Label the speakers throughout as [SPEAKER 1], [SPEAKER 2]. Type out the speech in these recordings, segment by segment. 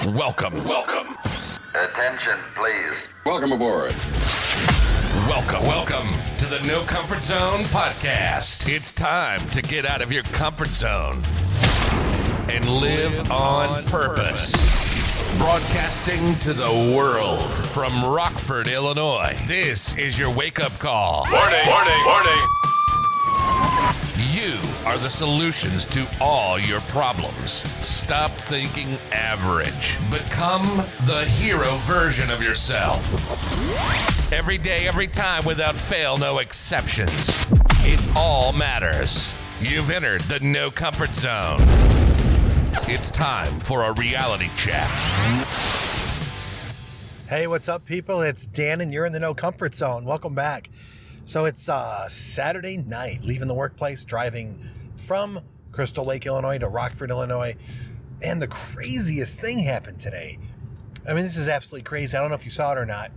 [SPEAKER 1] Welcome.
[SPEAKER 2] Attention, please.
[SPEAKER 3] Welcome aboard.
[SPEAKER 1] Welcome to the No Comfort Zone podcast. It's time to get out of your comfort zone and live on purpose. Broadcasting to the world from Rockford, Illinois. This is your wake-up call.
[SPEAKER 4] Warning.
[SPEAKER 1] You are the solutions to all your problems. Stop thinking average. Become the hero version of yourself. Every day, every time, without fail, no exceptions. It all matters. You've entered the No Comfort Zone. It's time for a reality check.
[SPEAKER 5] Hey, what's up, people? It's Dan, and you're in the No Comfort Zone. Welcome back. So it's Saturday night, leaving the workplace, driving from Crystal Lake, Illinois to Rockford, Illinois. And the craziest thing happened today. I mean, this is absolutely crazy. I don't know if you saw it or not.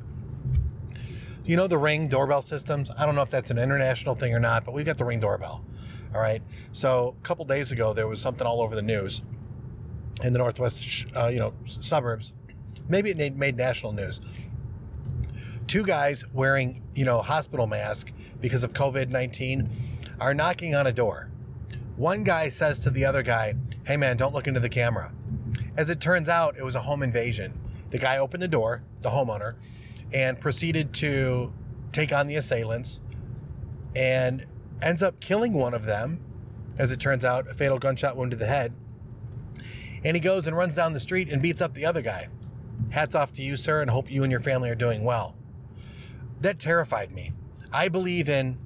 [SPEAKER 5] You know the Ring doorbell systems? I don't know if that's an international thing or not, but we've got the Ring doorbell. All right. So a couple days ago, there was something all over the news in the northwest, suburbs. Maybe it made national news. Two guys wearing, hospital masks because of COVID-19 are knocking on a door. One guy says to the other guy, "Hey man, don't look into the camera." As it turns out, it was a home invasion. The guy opened the door, the homeowner, and proceeded to take on the assailants and ends up killing one of them. As it turns out, a fatal gunshot wound to the head. And he goes and runs down the street and beats up the other guy. Hats off to you, sir, and hope you and your family are doing well. That terrified me. I believe in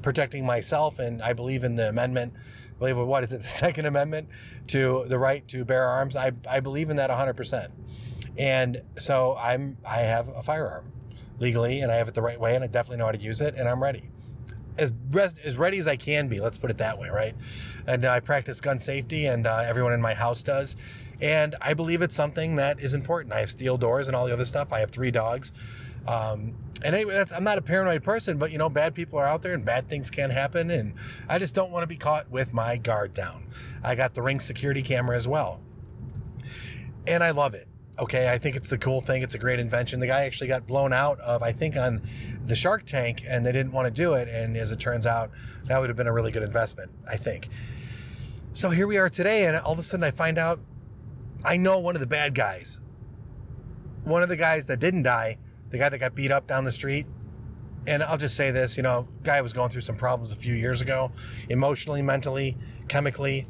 [SPEAKER 5] protecting myself, and I believe in the amendment. I believe, the Second Amendment to the right to bear arms. I believe in that 100%. And so I have a firearm legally, and I have it the right way, and I definitely know how to use it, and I'm ready. As ready as I can be, let's put it that way, right? And I practice gun safety, and everyone in my house does. And I believe it's something that is important. I have steel doors and all the other stuff. I have 3 dogs. And anyway, I'm not a paranoid person, but bad people are out there and bad things can happen. And I just don't want to be caught with my guard down. I got the Ring security camera as well. And I love it. Okay. I think it's the cool thing. It's a great invention. The guy actually got blown out of, I think, on the Shark Tank, and they didn't want to do it. And as it turns out, that would have been a really good investment, I think. So here we are today. And all of a sudden I find out I know one of the bad guys. One of the guys that didn't die, the guy that got beat up down the street. And I'll just say this, guy was going through some problems a few years ago, emotionally, mentally, chemically.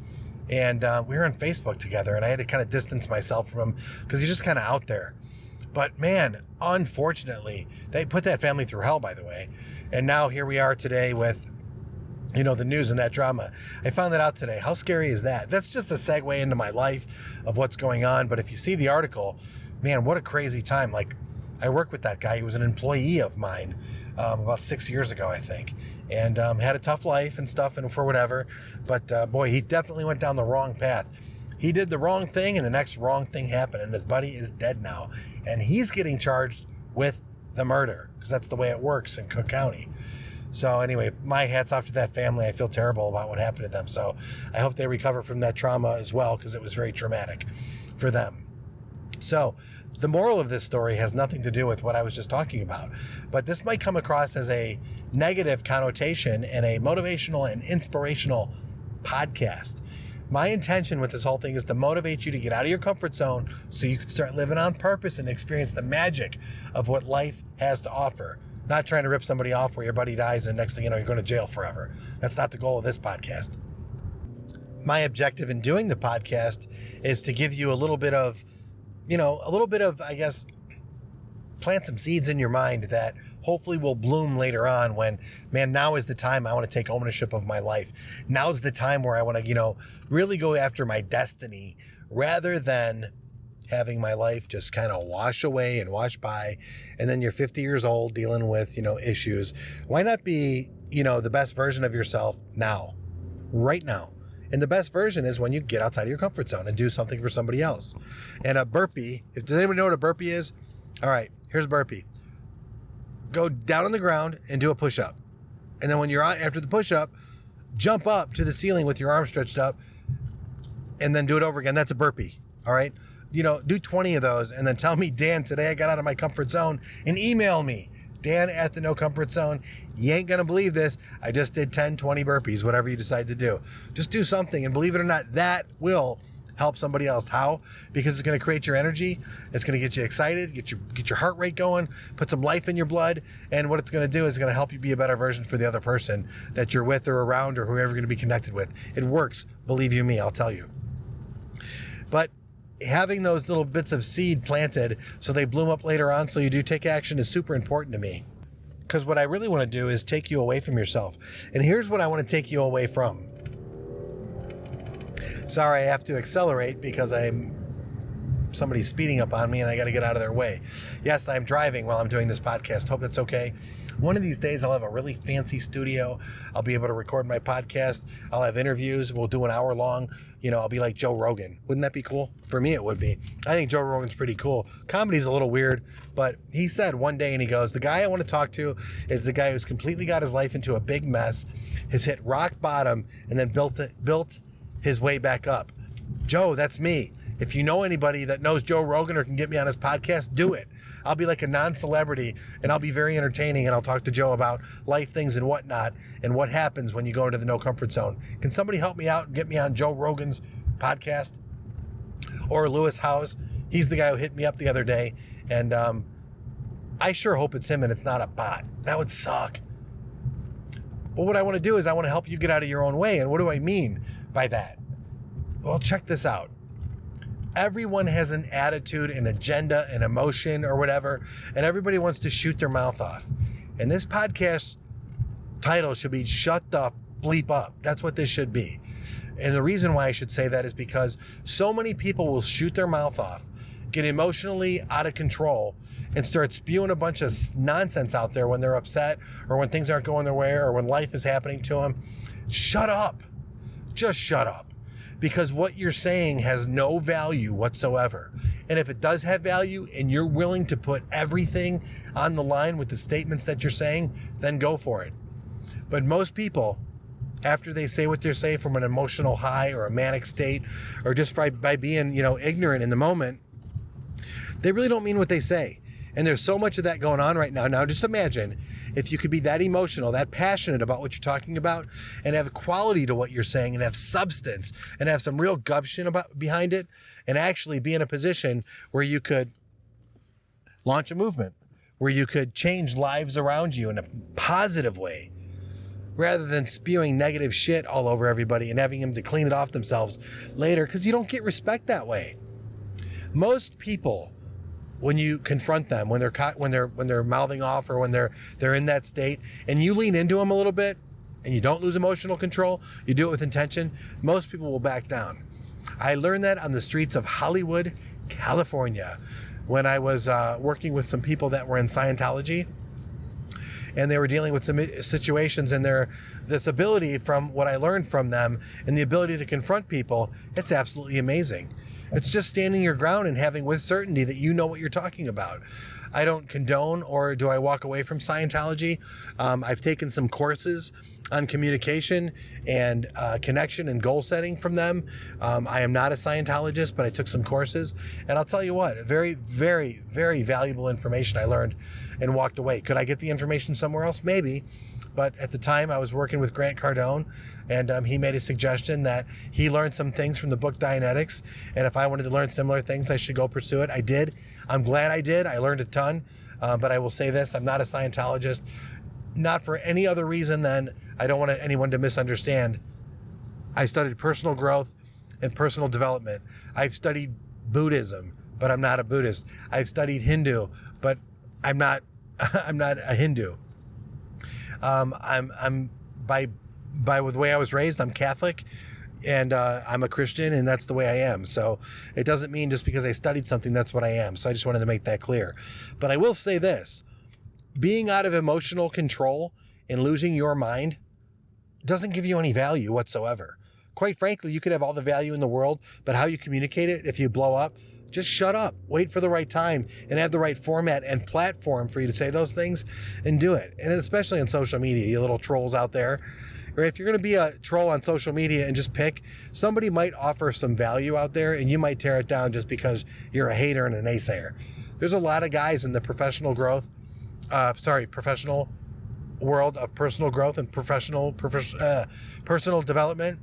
[SPEAKER 5] And we were on Facebook together, and I had to kind of distance myself from him because he's just kind of out there. But man, unfortunately, they put that family through hell, by the way. And now here we are today with, the news and that drama. I found that out today. How scary is that? That's just a segue into my life of what's going on. But if you see the article, man, what a crazy time. Like, I worked with that guy. He was an employee of mine about 6 years ago, I think, and had a tough life and stuff and for whatever. But boy, he definitely went down the wrong path. He did the wrong thing, and the next wrong thing happened, and his buddy is dead now. And he's getting charged with the murder because that's the way it works in Cook County. So anyway, my hat's off to that family. I feel terrible about what happened to them. So I hope they recover from that trauma as well, because it was very traumatic for them. So the moral of this story has nothing to do with what I was just talking about, but this might come across as a negative connotation in a motivational and inspirational podcast. My intention with this whole thing is to motivate you to get out of your comfort zone so you can start living on purpose and experience the magic of what life has to offer. Not trying to rip somebody off where your buddy dies and next thing you know, you're going to jail forever. That's not the goal of this podcast. My objective in doing the podcast is to give you a little bit of, I guess, plant some seeds in your mind that hopefully will bloom later on when, man, now is the time I want to take ownership of my life. Now's the time where I want to, really go after my destiny rather than having my life just kind of wash away and wash by. And then you're 50 years old dealing with, issues. Why not be, the best version of yourself now, right now? And the best version is when you get outside of your comfort zone and do something for somebody else. And a burpee, does anybody know what a burpee is? All right, here's a burpee. Go down on the ground and do a push-up. And then when you're on after the push-up, jump up to the ceiling with your arms stretched up and then do it over again. That's a burpee. All right. do 20 of those and then tell me, Dan, today I got out of my comfort zone, and email me, Dan at the No Comfort Zone. You ain't going to believe this. I just did 10, 20 burpees, whatever you decide to do. Just do something, and believe it or not, that will help somebody else. How? Because it's going to create your energy. It's going to get you excited, get your heart rate going, put some life in your blood. And what it's going to do is going to help you be a better version for the other person that you're with or around or whoever you're going to be connected with. It works. Believe you me, I'll tell you. But having those little bits of seed planted so they bloom up later on so you do take action is super important to me. Because what I really want to do is take you away from yourself. And here's what I want to take you away from. Sorry, I have to accelerate because somebody's speeding up on me and I got to get out of their way. Yes, I'm driving while I'm doing this podcast. Hope that's okay. One of these days I'll have a really fancy studio. I'll be able to record my podcast. I'll have interviews. We'll do an hour long. I'll be like Joe Rogan. Wouldn't that be cool? For me, it would be. I think Joe Rogan's pretty cool. Comedy's a little weird, but he said one day, and he goes, the guy I want to talk to is the guy who's completely got his life into a big mess, has hit rock bottom, and then built his way back up. Joe, that's me. If you know anybody that knows Joe Rogan or can get me on his podcast, do it. I'll be like a non-celebrity, and I'll be very entertaining, and I'll talk to Joe about life things and whatnot, and what happens when you go into the no comfort zone. Can somebody help me out and get me on Joe Rogan's podcast? Or Lewis Howes? He's the guy who hit me up the other day, and I sure hope it's him and it's not a bot. That would suck. But what I want to do is I want to help you get out of your own way. And what do I mean by that? Well, check this out. Everyone has an attitude, an agenda, an emotion, or whatever, and everybody wants to shoot their mouth off. And this podcast title should be Shut the Bleep Up. That's what this should be. And the reason why I should say that is because so many people will shoot their mouth off, get emotionally out of control, and start spewing a bunch of nonsense out there when they're upset or when things aren't going their way or when life is happening to them. Shut up. Just shut up. Because what you're saying has no value whatsoever. And if it does have value and you're willing to put everything on the line with the statements that you're saying, then go for it. But most people, after they say what they say from an emotional high or a manic state, or just by being, ignorant in the moment, they really don't mean what they say. And there's so much of that going on right now. Now, just imagine if you could be that emotional, that passionate about what you're talking about, and have quality to what you're saying, and have substance, and have some real gumption behind it, and actually be in a position where you could launch a movement, where you could change lives around you in a positive way, rather than spewing negative shit all over everybody and having them to clean it off themselves later, because you don't get respect that way. Most people, when you confront them, when they're mouthing off or when they're in that state, and you lean into them a little bit, and you don't lose emotional control, you do it with intention, most people will back down. I learned that on the streets of Hollywood, California, when I was working with some people that were in Scientology, and they were dealing with some situations, and this ability from what I learned from them and the ability to confront people, it's absolutely amazing. It's just standing your ground and having with certainty that you know what you're talking about. I don't condone or do I walk away from Scientology. I've taken some courses on communication and connection and goal setting from them. I am not a Scientologist, but I took some courses. And I'll tell you what, very, very, very valuable information I learned and walked away. Could I get the information somewhere else? Maybe. But at the time I was working with Grant Cardone, and he made a suggestion that he learned some things from the book Dianetics, and if I wanted to learn similar things, I should go pursue it. I did. I'm glad I did. I learned a ton, but I will say this, I'm not a Scientologist, not for any other reason than I don't want anyone to misunderstand. I studied personal growth and personal development. I've studied Buddhism, but I'm not a Buddhist. I've studied Hindu, but I'm not a Hindu. I'm by the way I was raised, I'm Catholic, and I'm a Christian, and that's the way I am. So it doesn't mean just because I studied something, that's what I am. So I just wanted to make that clear. But I will say this, being out of emotional control and losing your mind doesn't give you any value whatsoever. Quite frankly, you could have all the value in the world, but how you communicate it, if you blow up, just shut up, wait for the right time, and have the right format and platform for you to say those things and do it. And especially on social media, you little trolls out there, or if you're going to be a troll on social media and just pick, somebody might offer some value out there and you might tear it down just because you're a hater and a naysayer. There's a lot of guys in the professional world of personal growth and personal development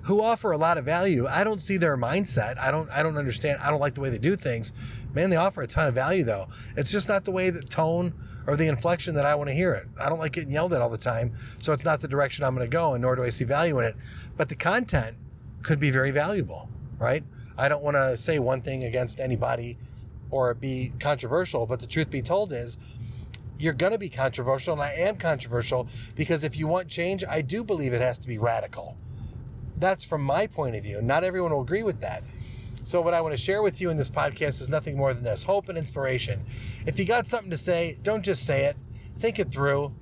[SPEAKER 5] who offer a lot of value. I don't see their mindset. I don't understand. I don't like the way they do things. Man, they offer a ton of value though. It's just not the way, the tone or the inflection that I want to hear it. I don't like getting yelled at all the time. So it's not the direction I'm going to go, and nor do I see value in it. But the content could be very valuable, right? I don't want to say one thing against anybody or be controversial, but the truth be told is you're going to be controversial, and I am controversial because if you want change, I do believe it has to be radical. That's from my point of view. Not everyone will agree with that. So what I want to share with you in this podcast is nothing more than this: hope and inspiration. If you got something to say, don't just say it. Think it through.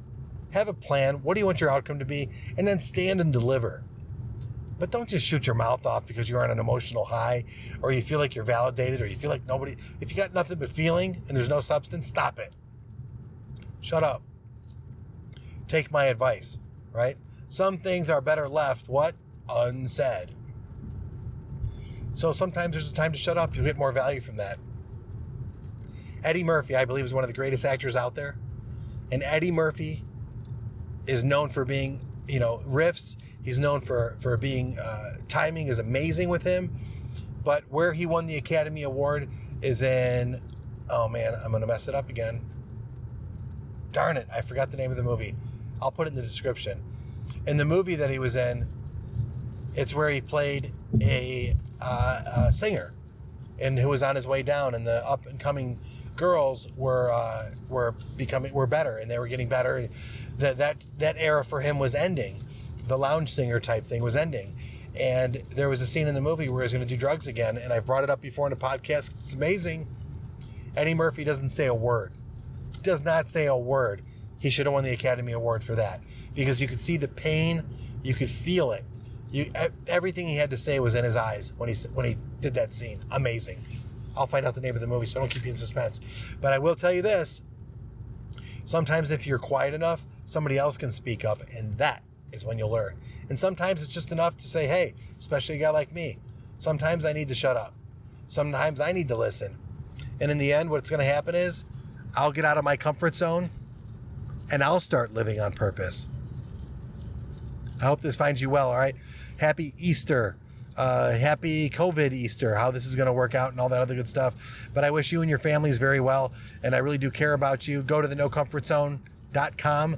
[SPEAKER 5] Have a plan. What do you want your outcome to be? And then stand and deliver. But don't just shoot your mouth off because you're on an emotional high, or you feel like you're validated, or you feel like nobody. If you got nothing but feeling and there's no substance, stop it. Shut up. Take my advice, right? Some things are better left, what? Unsaid. So sometimes there's a time to shut up. You'll get more value from that. Eddie Murphy, I believe, is one of the greatest actors out there. And Eddie Murphy is known for being, riffs. He's known for being, timing is amazing with him. But where he won the Academy Award is in, oh man, I'm going to mess it up again. Darn it, I forgot the name of the movie. I'll put it in the description. In the movie that he was in, it's where he played a singer and who was on his way down, and the up and coming girls were better, and they were getting better. That era for him was ending. The lounge singer type thing was ending. And there was a scene in the movie where he's going to do drugs again. And I've brought it up before in a podcast. It's amazing. Eddie Murphy doesn't say a word. Does not say a word. He should have won the Academy Award for that, because you could see the pain. You could feel it. Everything he had to say was in his eyes when he did that scene. Amazing. I'll find out the name of the movie, so I don't keep you in suspense. But I will tell you this. Sometimes if you're quiet enough, somebody else can speak up, and that is when you'll learn. And sometimes it's just enough to say, hey, especially a guy like me, sometimes I need to shut up. Sometimes I need to listen. And in the end, what's going to happen is I'll get out of my comfort zone and I'll start living on purpose. I hope this finds you well, all right? Happy Easter. Happy COVID Easter, how this is going to work out and all that other good stuff. But I wish you and your families very well, and I really do care about you. Go to the NoComfortZone.com.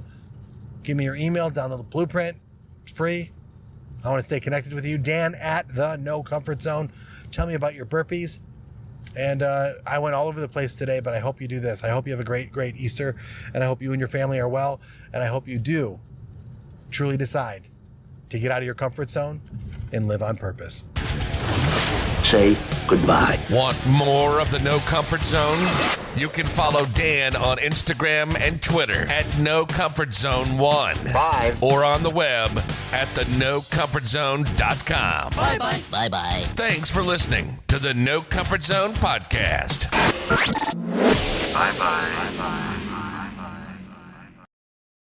[SPEAKER 5] Give me your email, download the blueprint. It's free. I want to stay connected with you. Dan at the No Comfort Zone. Tell me about your burpees. And I went all over the place today, but I hope you do this. I hope you have a great, great Easter, and I hope you and your family are well, and I hope you do truly decide to get out of your comfort zone and live on purpose.
[SPEAKER 3] Say goodbye.
[SPEAKER 1] Want more of the No Comfort Zone? You can follow Dan on Instagram and Twitter at NoComfortZone1.
[SPEAKER 3] Bye.
[SPEAKER 1] Or on the web at thenocomfortzone.com.
[SPEAKER 3] Bye-bye. Bye-bye.
[SPEAKER 1] Thanks for listening to the No Comfort Zone podcast.
[SPEAKER 2] Bye-bye. Bye-bye.